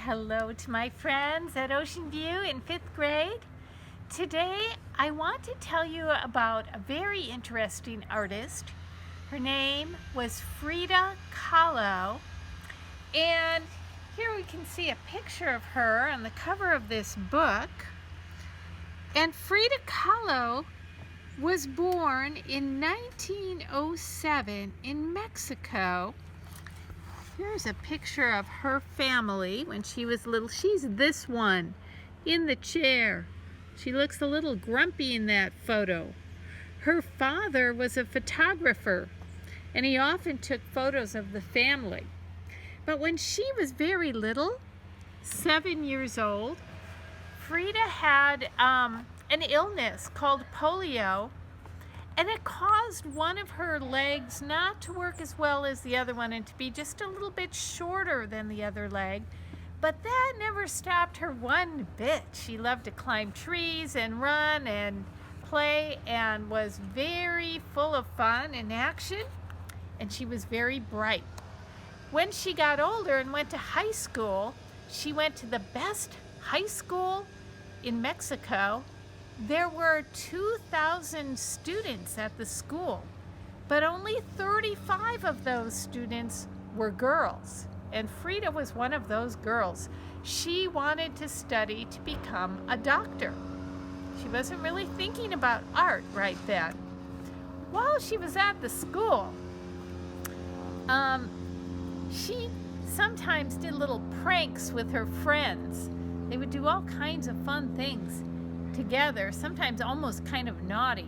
Hello to my friends at Ocean View in 5th grade. Today I want to tell you about a very interesting artist. Her name was Frida Kahlo, and here we can see a picture of her on the cover of this book. And Frida Kahlo was born in 1907 in Mexico. Here's a picture of her family when she was little. She's this one in the chair. She looks a little grumpy in that photo. Her father was a photographer, and he often took photos of the family. But when she was very little, 7 years old, Frida had an illness called polio, and it caused one of her legs not to work as well as the other one and to be just a little bit shorter than the other leg. But that never stopped her one bit. She loved to climb trees and run and play and was very full of fun and action, and she was very bright. When she got older and went to high school, she went to the best high school in Mexico. There were 2,000 students at the school, but only 35 of those students were girls, and Frida was one of those girls. She wanted to study to become a doctor. She wasn't really thinking about art right then. While she was at the school, she sometimes did little pranks with her friends. They would do all kinds of fun things together, sometimes almost kind of naughty,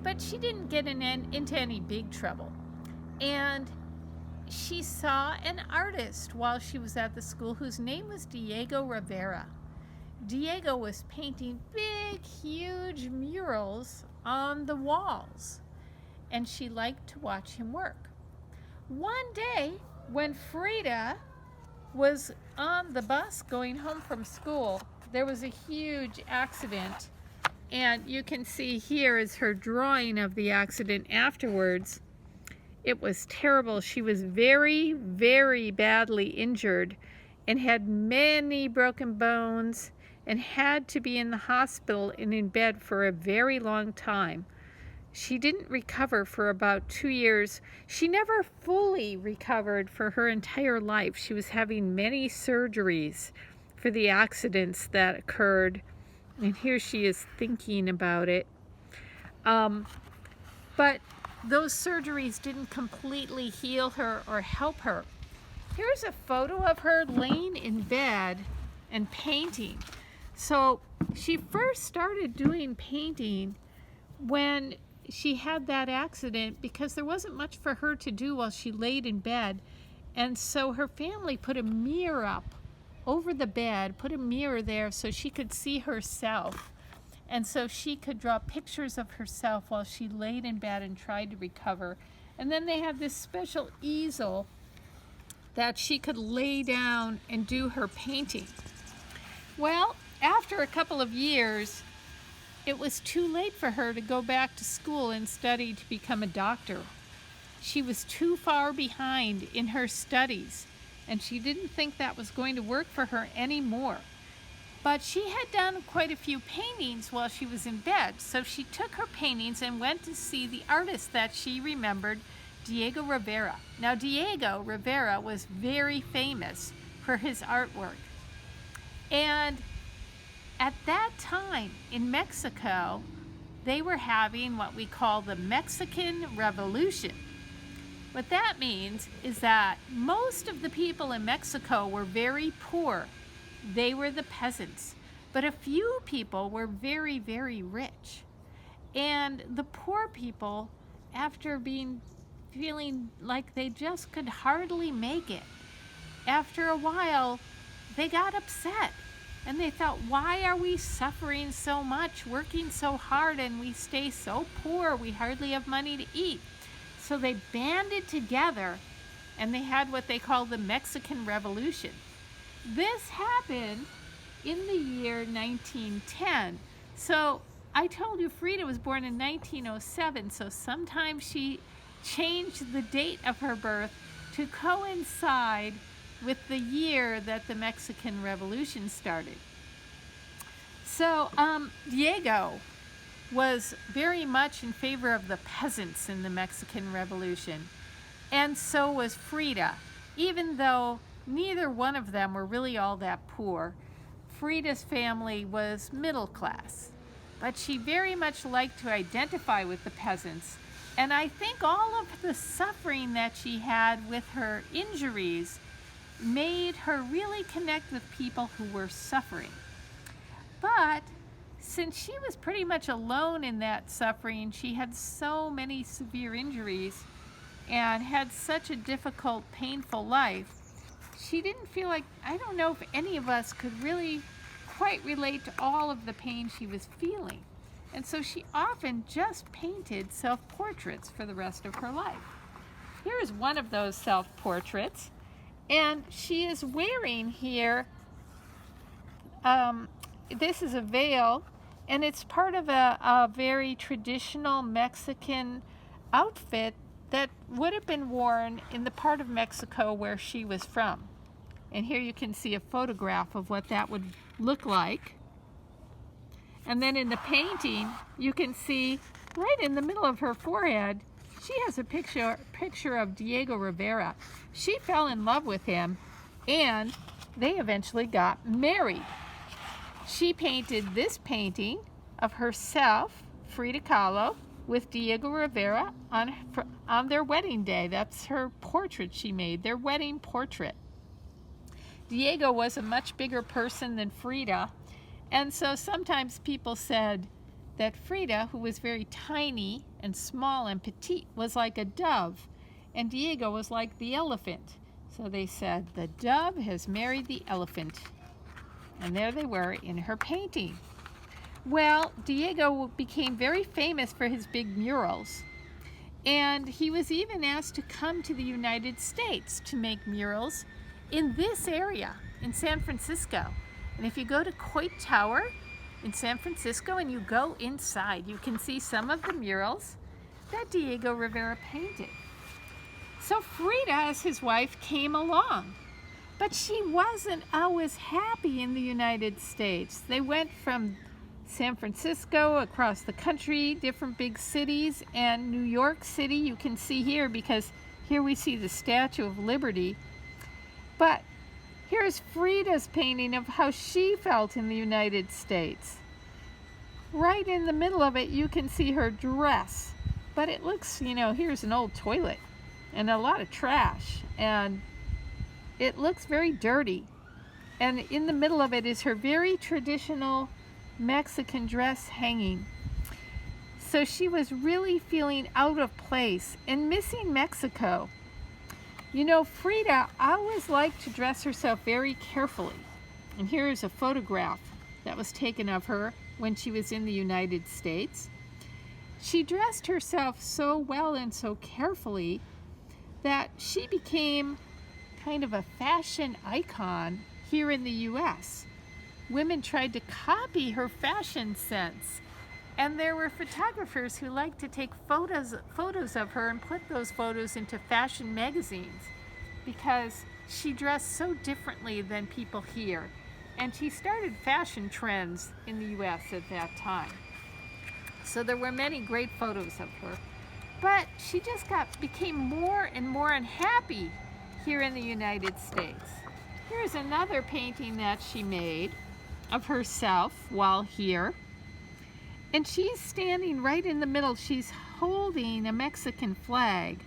but she didn't get into any big trouble. And she saw an artist while she was at the school whose name was Diego Rivera. Diego was painting big, huge murals on the walls, and she liked to watch him work. One day, when Frida was on the bus going home from school, there was a huge accident, and you can see here is her drawing of the accident afterwards. It was terrible. She was very, very badly injured and had many broken bones and had to be in the hospital and in bed for a very long time. She didn't recover for about 2 years. She never fully recovered for her entire life. She was having many surgeries for the accidents that occurred, and here she is thinking about it. But those surgeries didn't completely heal her or help her. Here's a photo of her laying in bed and painting. So she first started doing painting when she had that accident because there wasn't much for her to do while she laid in bed, and so her family put a mirror up over the bed, put a mirror there so she could see herself, and so she could draw pictures of herself while she laid in bed and tried to recover. And then they had this special easel that she could lay down and do her painting. Well, after a couple of years, it was too late for her to go back to school and study to become a doctor. She was too far behind in her studies, and she didn't think that was going to work for her anymore. But she had done quite a few paintings while she was in bed, so she took her paintings and went to see the artist that she remembered, Diego Rivera. Now, Diego Rivera was very famous for his artwork. And at that time in Mexico, they were having what we call the Mexican Revolution. What that means is that most of the people in Mexico were very poor. They were the peasants. But a few people were very, very rich. And the poor people, after feeling like they just could hardly make it, after a while, they got upset. And they thought, why are we suffering so much, working so hard, and we stay so poor, we hardly have money to eat? So they banded together, and they had what they call the Mexican Revolution. This happened in the year 1910. So I told you Frida was born in 1907, so sometimes she changed the date of her birth to coincide with the year that the Mexican Revolution started. So Diego was very much in favor of the peasants in the Mexican Revolution, and so was Frida. Even though neither one of them were really all that poor, Frida's family was middle class, but she very much liked to identify with the peasants, and I think all of the suffering that she had with her injuries made her really connect with people who were suffering. But since she was pretty much alone in that suffering, she had so many severe injuries and had such a difficult, painful life, she didn't feel like, I don't know if any of us could really quite relate to all of the pain she was feeling. And so she often just painted self-portraits for the rest of her life. Here's one of those self-portraits, and she is wearing here, this is a veil, and it's part of a very traditional Mexican outfit that would have been worn in the part of Mexico where she was from. And here you can see a photograph of what that would look like. And then in the painting, you can see right in the middle of her forehead, she has a picture of Diego Rivera. She fell in love with him, and they eventually got married. She painted this painting of herself, Frida Kahlo, with Diego Rivera on their wedding day. That's her portrait she made, their wedding portrait. Diego was a much bigger person than Frida, and so sometimes people said that Frida, who was very tiny and small and petite, was like a dove, and Diego was like the elephant. So they said, the dove has married the elephant. And there they were in her painting. Well, Diego became very famous for his big murals, and he was even asked to come to the United States to make murals in this area, in San Francisco. And if you go to Coit Tower in San Francisco and you go inside, you can see some of the murals that Diego Rivera painted. So Frida, as his wife, came along, but she wasn't always happy in the United States. They went from San Francisco across the country, different big cities, and New York City you can see here, because here we see the Statue of Liberty. But here's Frida's painting of how she felt in the United States. Right in the middle of it, you can see her dress. But it looks, here's an old toilet and a lot of trash. And it looks very dirty. And in the middle of it is her very traditional Mexican dress hanging. So she was really feeling out of place and missing Mexico. Frida always liked to dress herself very carefully. And here is a photograph that was taken of her when she was in the United States. She dressed herself so well and so carefully that she became kind of a fashion icon here in the US. Women tried to copy her fashion sense, and there were photographers who liked to take photos of her and put those photos into fashion magazines because she dressed so differently than people here. And she started fashion trends in the US at that time. So there were many great photos of her. But she just became more and more unhappy here in the United States. Here's another painting that she made of herself while here. And she's standing right in the middle. She's holding a Mexican flag.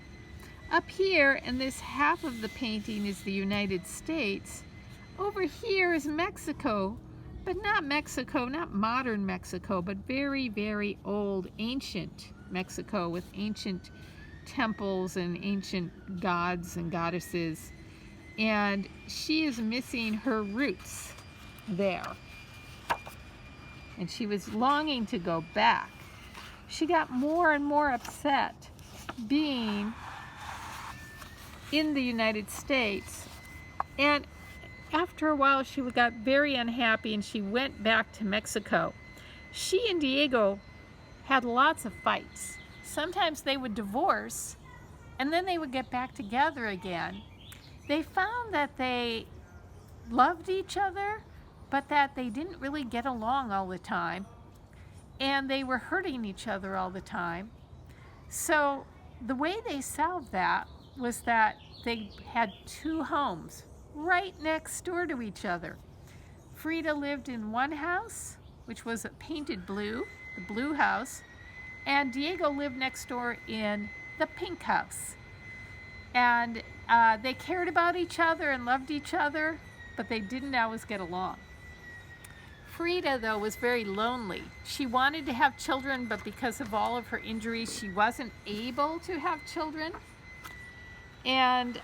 Up here, and this half of the painting is the United States. Over here is Mexico, but not Mexico, not modern Mexico, but very, very old, ancient Mexico with ancient temples and ancient gods and goddesses. And she is missing her roots there. And she was longing to go back. She got more and more upset being in the United States. And after a while, she got very unhappy and she went back to Mexico. She and Diego had lots of fights. Sometimes they would divorce and then they would get back together again. they found that they loved each other, but that they didn't really get along all the time, and they were hurting each other all the time. So the way they solved that was that they had two homes right next door to each other. Frida lived in one house, which was painted blue, the blue house, and Diego lived next door in the pink house. And they cared about each other and loved each other, but they didn't always get along. Frida, though, was very lonely. She wanted to have children, but because of all of her injuries, she wasn't able to have children. And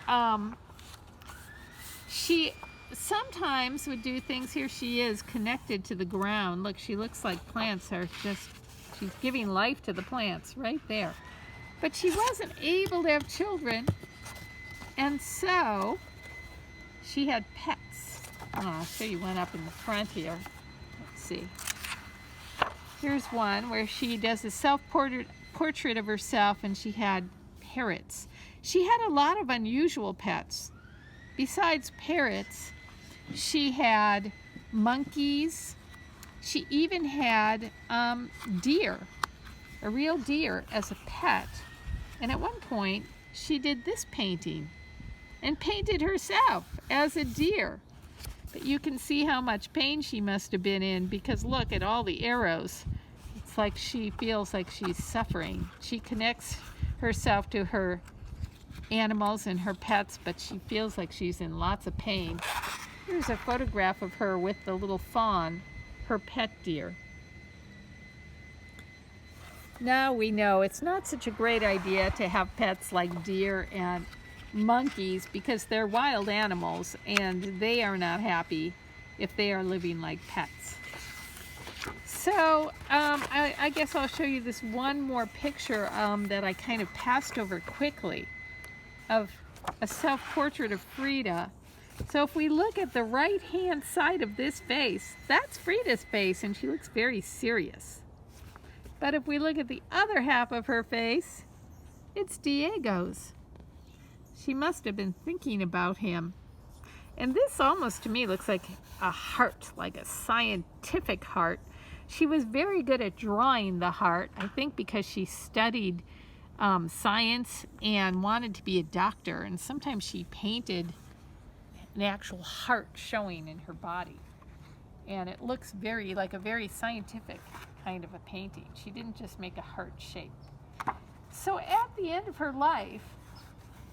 she sometimes would do things. Here she is connected to the ground. Look, she looks like plants are just, she's giving life to the plants right there. But she wasn't able to have children, and so she had pets. I'll show you one up in the front here. Let's see. Here's one where she does a self-portrait of herself, and she had parrots. She had a lot of unusual pets. Besides parrots, she had monkeys. She even had deer, a real deer as a pet. And at one point, she did this painting and painted herself as a deer. But you can see how much pain she must have been in, because look at all the arrows. It's like she feels like she's suffering. She connects herself to her animals and her pets, but she feels like she's in lots of pain. Here's a photograph of her with the little fawn, her pet deer. Now we know it's not such a great idea to have pets like deer and monkeys, because they're wild animals and they are not happy if they are living like pets. So I guess I'll show you this one more picture that I kind of passed over quickly, of a self-portrait of Frida. So if we look at the right hand side of this face, that's Frida's face, and she looks very serious. But if we look at the other half of her face, it's Diego's. She must have been thinking about him. And this almost to me looks like a heart, like a scientific heart. She was very good at drawing the heart, I think because she studied science and wanted to be a doctor, and sometimes she painted an actual heart showing in her body. And it looks very like a very scientific kind of a painting. She didn't just make a heart shape. So at the end of her life,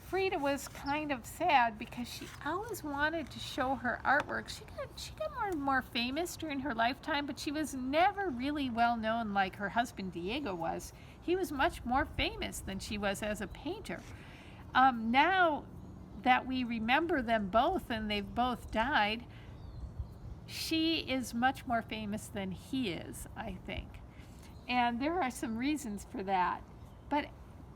Frida was kind of sad because she always wanted to show her artwork. She got more and more famous during her lifetime, but she was never really well known like her husband Diego was. He was much more famous than she was as a painter. Now that we remember them both and they've both died, she is much more famous than he is, I think. And there are some reasons for that. But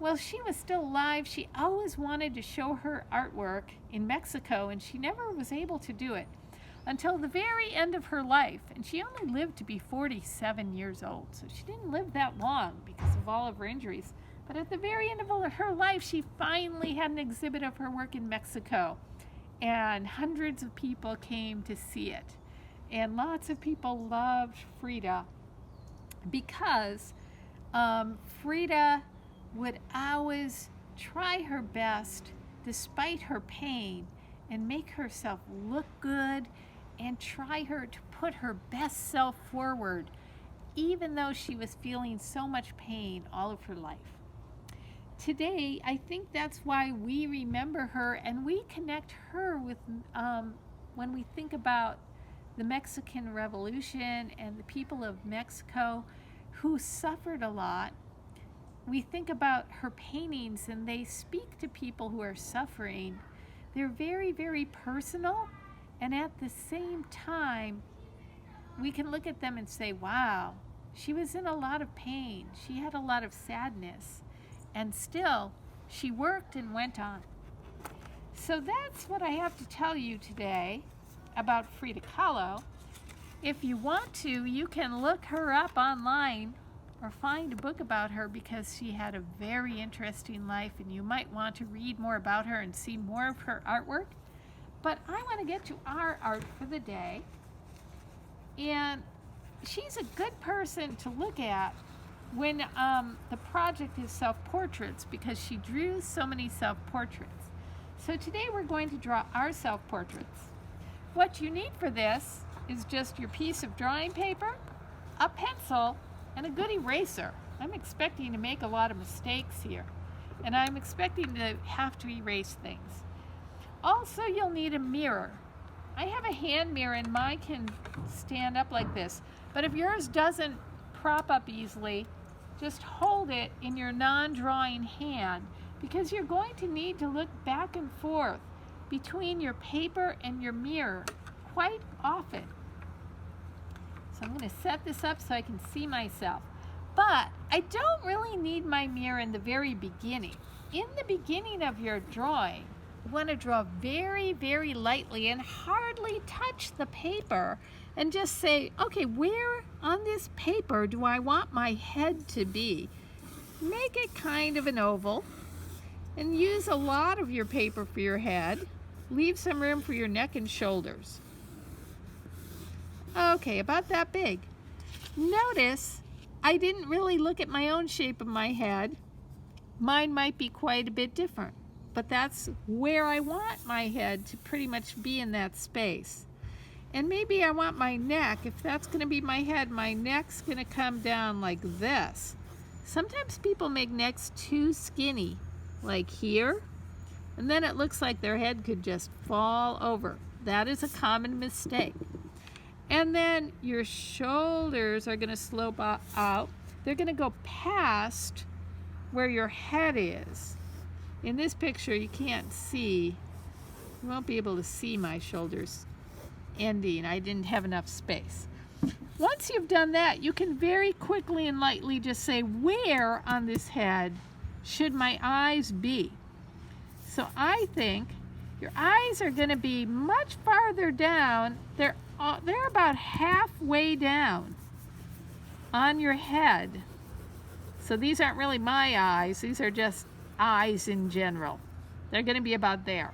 while she was still alive, she always wanted to show her artwork in Mexico, and she never was able to do it until the very end of her life. And she only lived to be 47 years old, so she didn't live that long because of all of her injuries. But at the very end of her life, she finally had an exhibit of her work in Mexico, and hundreds of people came to see it. And lots of people loved Frida because Frida would always try her best despite her pain and make herself look good and try to put her best self forward, even though she was feeling so much pain all of her life. Today, I think that's why we remember her, and we connect her with when we think about the Mexican Revolution and the people of Mexico who suffered a lot. We think about her paintings, and they speak to people who are suffering. They're very, very personal, and at the same time, we can look at them and say, wow, she was in a lot of pain. She had a lot of sadness, and still, she worked and went on. So that's what I have to tell you today about Frida Kahlo. If you want to, you can look her up online or find a book about her, because she had a very interesting life, and you might want to read more about her and see more of her artwork. But I want to get to our art for the day. And she's a good person to look at when the project is self-portraits, because she drew so many self-portraits. So today we're going to draw our self-portraits. What you need for this is just your piece of drawing paper, a pencil, and a good eraser. I'm expecting to make a lot of mistakes here, and I'm expecting to have to erase things. Also, you'll need a mirror. I have a hand mirror and mine can stand up like this, but if yours doesn't prop up easily, just hold it in your non-drawing hand, because you're going to need to look back and forth between your paper and your mirror quite often. So I'm going to set this up so I can see myself. But I don't really need my mirror in the very beginning. In the beginning of your drawing, you want to draw very, very lightly and hardly touch the paper, and just say, okay, where on this paper do I want my head to be? Make it kind of an oval, and use a lot of your paper for your head. Leave some room for your neck and shoulders. Okay, about that big. Notice I didn't really look at my own shape of my head. Mine might be quite a bit different, but that's where I want my head to pretty much be, in that space. And maybe I want my neck, if that's going to be my head, my neck's going to come down like this. Sometimes people make necks too skinny, like here, and then it looks like their head could just fall over. That is a common mistake. And then your shoulders are going to slope out. They're going to go past where your head is. In this picture, you can't see. You won't be able to see my shoulders ending. I didn't have enough space. Once you've done that, you can very quickly and lightly just say, where on this head should my eyes be? So I think your eyes are going to be much farther down. They're about halfway down on your head. So these aren't really my eyes. These are just eyes in general. They're going to be about there.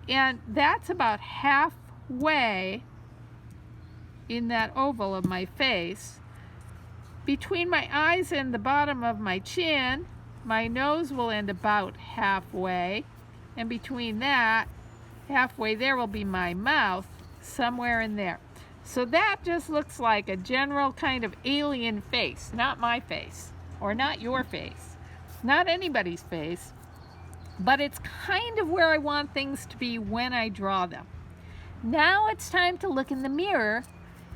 And that's about halfway in that oval of my face. Between my eyes and the bottom of my chin, my nose will end about halfway. And between that, halfway there will be my mouth, somewhere in there. So that just looks like a general kind of alien face, not my face, or not your face, not anybody's face, but it's kind of where I want things to be when I draw them. Now it's time to look in the mirror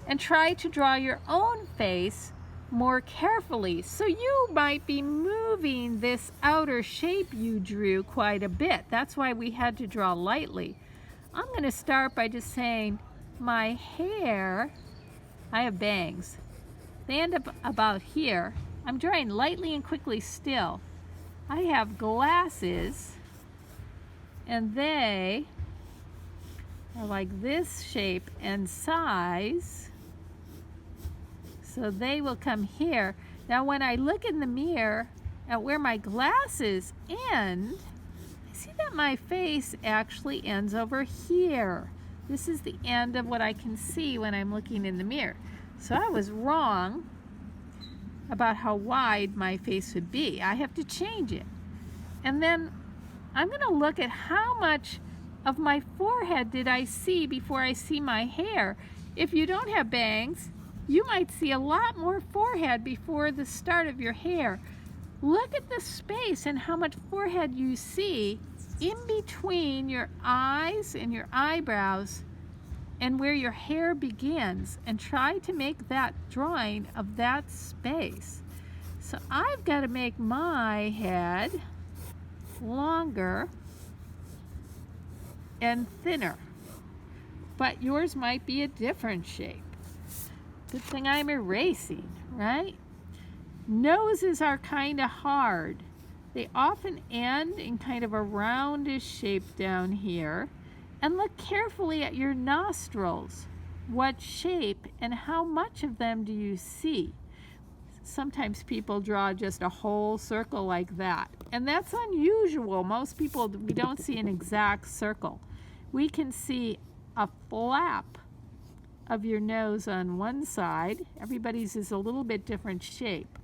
and try to draw your own face more carefully. So you might be moving this outer shape you drew quite a bit. That's why we had to draw lightly. I'm going to start by just saying my hair, I have bangs. They end up about here. I'm drawing lightly and quickly still. I have glasses, and they are like this shape and size. So they will come here. Now when I look in the mirror at where my glasses end, I see that my face actually ends over here. This is the end of what I can see when I'm looking in the mirror. So I was wrong about how wide my face would be. I have to change it. And then I'm going to look at how much of my forehead did I see before I see my hair. If you don't have bangs, you might see a lot more forehead before the start of your hair. Look at the space and how much forehead you see in between your eyes and your eyebrows and where your hair begins, and try to make that drawing of that space. So I've got to make my head longer and thinner, but yours might be a different shape. Good thing I'm erasing, right? Noses are kind of hard. They often end in kind of a roundish shape down here. And look carefully at your nostrils. What shape and how much of them do you see? Sometimes people draw just a whole circle like that. And that's unusual. Most people, we don't see an exact circle. we can see a flap of your nose on one side. Everybody's is a little bit different shape.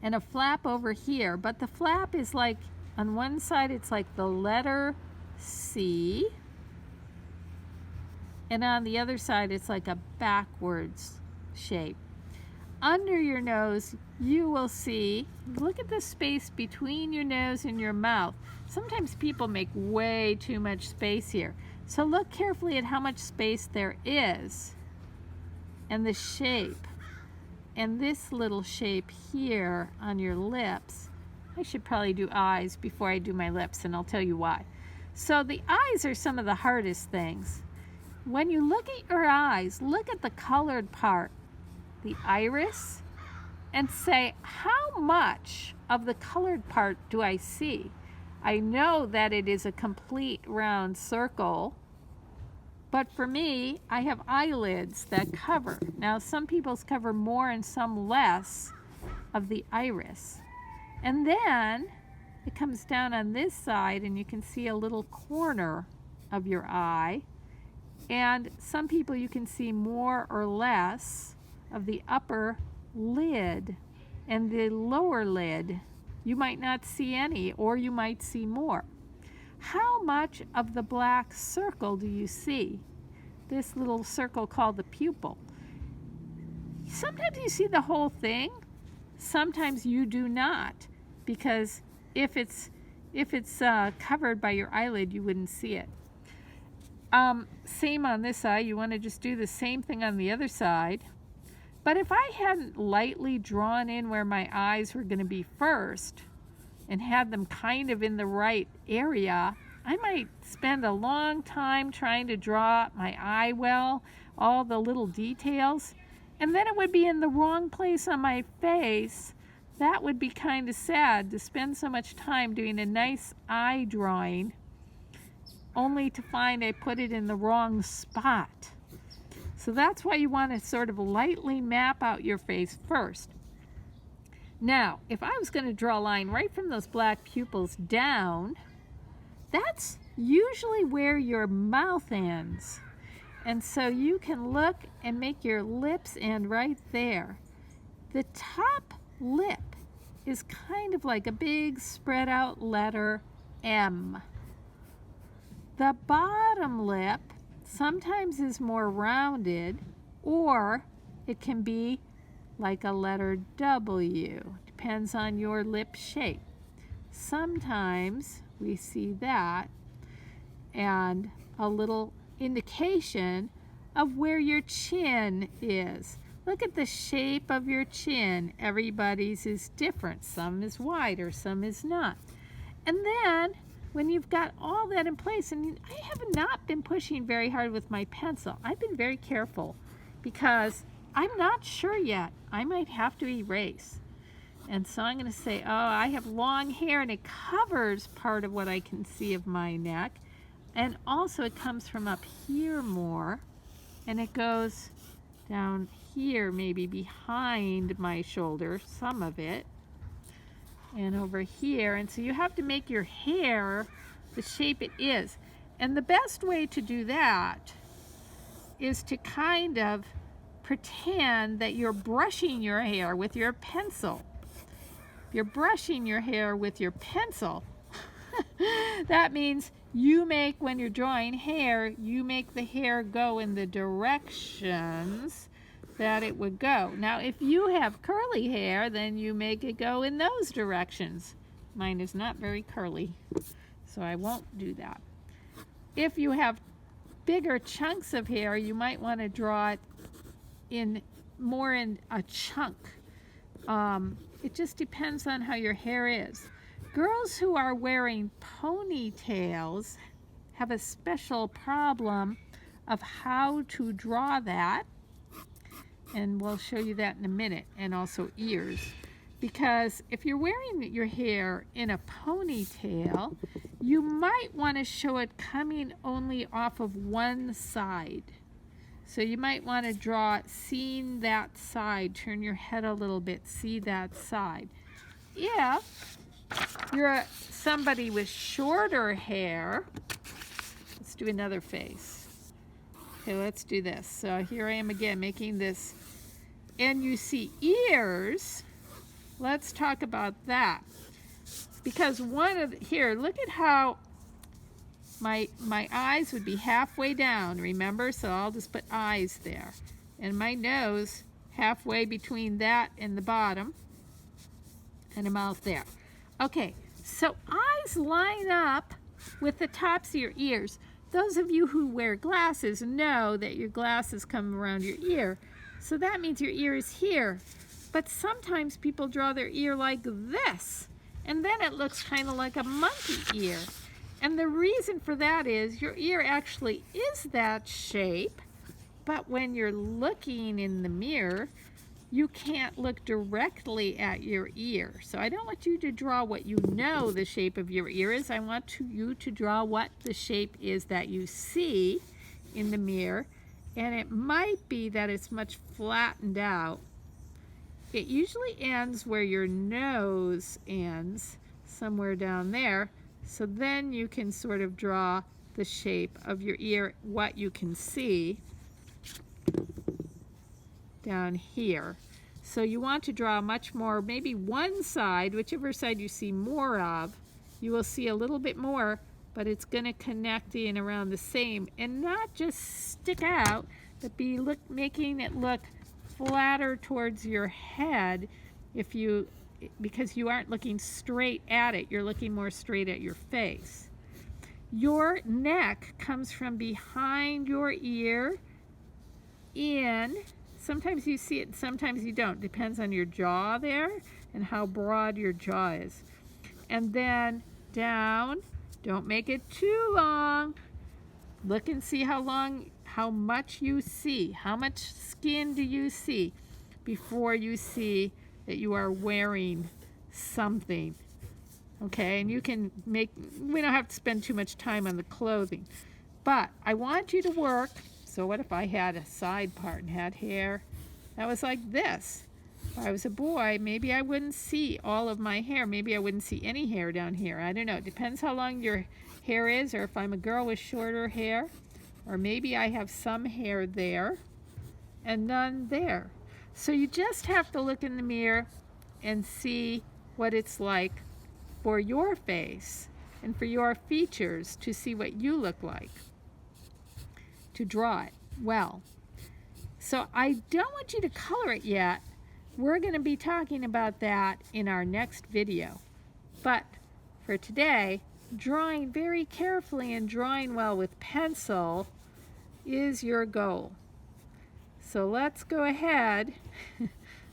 And a flap over here, but the flap is like, on one side it's like the letter C, and on the other side it's like a backwards shape. Under your nose, you will see, look at the space between your nose and your mouth. Sometimes people make way too much space here. So look carefully at how much space there is and the shape. And this little shape here on your lips. I should probably do eyes before I do my lips, and I'll tell you why. So the eyes are some of the hardest things. When you look at your eyes, look at the colored part, the iris, and say, how much of the colored part do I see? I know that it is a complete round circle, but for me, I have eyelids that cover. Now, some people's cover more and some less of the iris. And then it comes down on this side and you can see a little corner of your eye. And some people you can see more or less of the upper lid and the lower lid. You might not see any, or you might see more. How much of the black circle do you see? This little circle called the pupil. Sometimes you see the whole thing, sometimes you do not, because if it's covered by your eyelid, you wouldn't see it. Same on this side. You want to just do the same thing on the other side. But if I hadn't lightly drawn in where my eyes were going to be first and had them kind of in the right area, I might spend a long time trying to draw my eye well, all the little details, and then it would be in the wrong place on my face. That would be kind of sad to spend so much time doing a nice eye drawing only to find I put it in the wrong spot. So that's why you want to sort of lightly map out your face first. Now, if I was going to draw a line right from those black pupils down, that's usually where your mouth ends. And so you can look and make your lips end right there. The top lip is kind of like a big spread out letter M. The bottom lip sometimes is more rounded, or it can be like a letter W. Depends on your lip shape. Sometimes we see that, and a little indication of where your chin is. Look at the shape of your chin. Everybody's is different. Some is wider, some is not. And then when you've got all that in place, and I have not been pushing very hard with my pencil. I've been very careful because I'm not sure yet. I might have to erase. And so I'm going to say, oh, I have long hair and it covers part of what I can see of my neck. And also it comes from up here more, and it goes down here, maybe behind my shoulder, some of it, and over here. And so you have to make your hair the shape it is. And the best way to do that is to kind of pretend that you're brushing your hair with your pencil. If you're brushing your hair with your pencil, that means you make, when you're drawing hair, you make the hair go in the directions that it would go. Now, if you have curly hair, then you make it go in those directions. Mine is not very curly, so I won't do that. If you have bigger chunks of hair, you might want to draw it in more in a chunk. It just depends on how your hair is. Girls who are wearing ponytails have a special problem of how to draw that, and we'll show you that in a minute, and also ears. Because if you're wearing your hair in a ponytail, you might want to show it coming only off of one side. So you might want to draw seeing that side, turn your head a little bit, see that side. If you're somebody with shorter hair, let's do another face. Okay, let's do this. So here I am again making this. And you see ears. Let's talk about that. Because here, look at how my eyes would be halfway down, remember? So I'll just put eyes there. And my nose halfway between that and the bottom. And a mouth there. Okay, so eyes line up with the tops of your ears. Those of you who wear glasses know that your glasses come around your ear. So that means your ear is here. But sometimes people draw their ear like this. And then it looks kind of like a monkey ear. And the reason for that is your ear actually is that shape. But when you're looking in the mirror, you can't look directly at your ear. So I don't want you to draw what you know the shape of your ear is. I want you to draw what the shape is that you see in the mirror. And it might be that it's much flattened out. It usually ends where your nose ends, somewhere down there. So then you can sort of draw the shape of your ear, what you can see down here. So you want to draw much more, maybe one side, whichever side you see more of, you will see a little bit more, but it's going to connect in around the same and not just stick out, but be making it look flatter towards your head because you aren't looking straight at it, you're looking more straight at your face. Your neck comes from behind your ear in. Sometimes you see it, sometimes you don't. Depends on your jaw there and how broad your jaw is. And then down, don't make it too long. Look and see how much you see. How much skin do you see before you see that you are wearing something? Okay, and you can we don't have to spend too much time on the clothing. But I want you to work. So what if I had a side part and had hair that was like this? If I was a boy, maybe I wouldn't see all of my hair. Maybe I wouldn't see any hair down here. I don't know. It depends how long your hair is, or if I'm a girl with shorter hair. Or maybe I have some hair there and none there. So you just have to look in the mirror and see what it's like for your face and for your features to see what you look like, to draw it well. So I don't want you to color it yet. We're going to be talking about that in our next video. But for today, drawing very carefully and drawing well with pencil is your goal. So let's go ahead.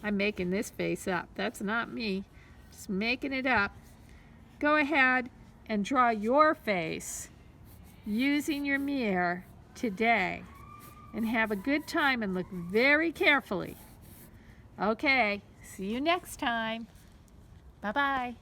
I'm making this face up. That's not me. Just making it up. Go ahead and draw your face using your mirror today. And have a good time and look very carefully. Okay, see you next time. Bye-bye.